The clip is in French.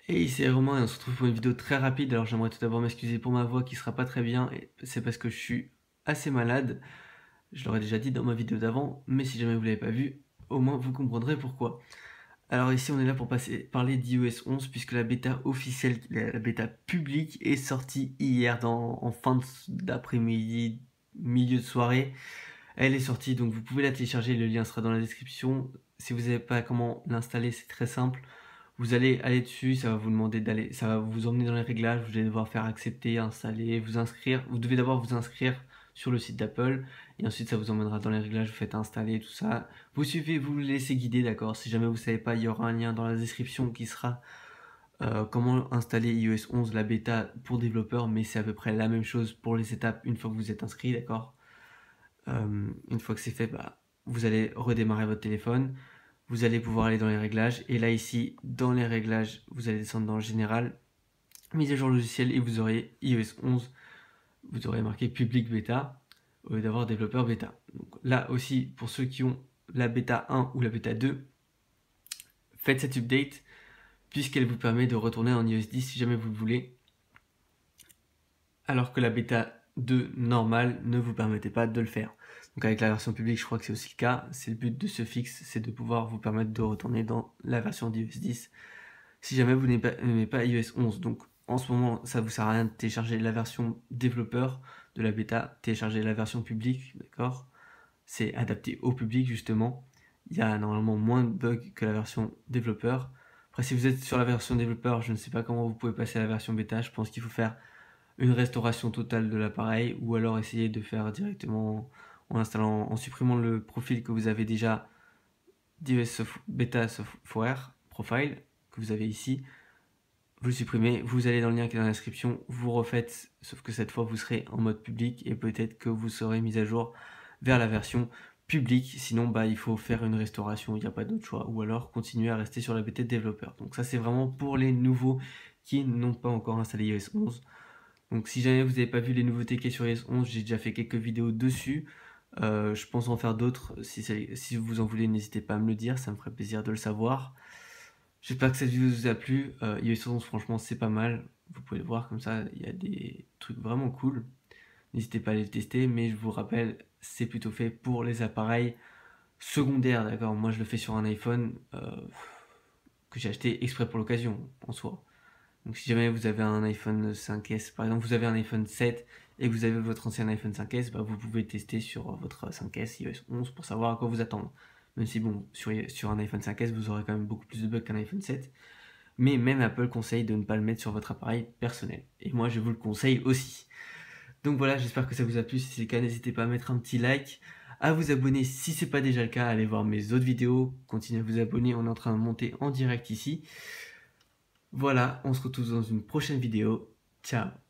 Et c'est Romain et on se retrouve pour une vidéo très rapide. Alors j'aimerais tout d'abord m'excuser pour ma voix qui sera pas très bien, et c'est parce que je suis assez malade. Je l'aurais déjà dit dans ma vidéo d'avant, mais si jamais vous l'avez pas vu, au moins vous comprendrez pourquoi. Alors ici on est là pour parler d'iOS 11 puisque la bêta officielle, la bêta publique est sortie hier en fin d'après-midi, milieu de soirée. Elle est sortie donc vous pouvez la télécharger, le lien sera dans la description. Si vous savez pas comment l'installer, c'est très simple. Vous allez aller dessus, ça va vous demander d'aller, ça va vous emmener dans les réglages, vous allez devoir faire accepter, installer, vous inscrire. Vous devez d'abord vous inscrire sur le site d'Apple et ensuite ça vous emmènera dans les réglages, vous faites installer tout ça. Vous suivez, vous vous laissez guider, d'accord. Si jamais vous savez pas, il y aura un lien dans la description qui sera comment installer iOS 11, la bêta pour développeurs, mais c'est à peu près la même chose pour les étapes une fois que vous êtes inscrit, d'accord. Une fois que c'est fait, bah, vous allez redémarrer votre téléphone. Vous allez pouvoir aller dans les réglages et là ici dans les réglages vous allez descendre dans le général, mise à jour logiciel et vous aurez iOS 11, vous aurez marqué public bêta au lieu d'avoir développeur bêta. Donc là aussi pour ceux qui ont la bêta 1 ou la bêta 2, faites cette update puisqu'elle vous permet de retourner en iOS 10 si jamais vous le voulez, alors que la bêta 2 normale ne vous permettait pas de le faire. Donc avec la version publique, je crois que c'est aussi le cas. C'est le but de ce fixe, c'est de pouvoir vous permettre de retourner dans la version d'iOS 10 si jamais vous n'aimez pas iOS 11. Donc en ce moment, ça vous sert à rien de télécharger la version développeur de la bêta, télécharger la version publique, d'accord. C'est adapté au public justement. Il y a normalement moins de bugs que la version développeur. Après, si vous êtes sur la version développeur, je ne sais pas comment vous pouvez passer à la version bêta. Je pense qu'il faut faire une restauration totale de l'appareil ou alors essayer de faire directement en installant, en supprimant le profil que vous avez déjà d'iOS Beta Software Profile que vous avez ici. Vous le supprimez, vous allez dans le lien qui est dans la description, vous refaites, sauf que cette fois vous serez en mode public et peut-être que vous serez mis à jour vers la version publique. Sinon, bah, il faut faire une restauration, il n'y a pas d'autre choix, ou alors continuer à rester sur la bêta de développeur. Donc ça c'est vraiment pour les nouveaux qui n'ont pas encore installé iOS 11. Donc si jamais vous n'avez pas vu les nouveautés qu'il y a sur iOS 11, j'ai déjà fait quelques vidéos dessus. Je pense en faire d'autres. Si vous en voulez, n'hésitez pas à me le dire, ça me ferait plaisir de le savoir. J'espère que cette vidéo vous a plu. iOS 11, franchement, c'est pas mal. Vous pouvez le voir comme ça, il y a des trucs vraiment cool. N'hésitez pas à les tester, mais je vous rappelle, c'est plutôt fait pour les appareils secondaires, d'accord. Moi, je le fais sur un iPhone que j'ai acheté exprès pour l'occasion, en soi. Donc si jamais vous avez un iPhone 5S, par exemple vous avez un iPhone 7 et que vous avez votre ancien iPhone 5S, bah, vous pouvez tester sur votre 5S iOS 11 pour savoir à quoi vous attendre. Même si bon, sur un iPhone 5S, vous aurez quand même beaucoup plus de bugs qu'un iPhone 7. Mais même Apple conseille de ne pas le mettre sur votre appareil personnel. Et moi je vous le conseille aussi. Donc voilà, j'espère que ça vous a plu. Si c'est le cas, n'hésitez pas à mettre un petit like, à vous abonner si c'est pas déjà le cas, allez voir mes autres vidéos, continuez à vous abonner, on est en train de monter en direct ici. Voilà, on se retrouve dans une prochaine vidéo. Ciao.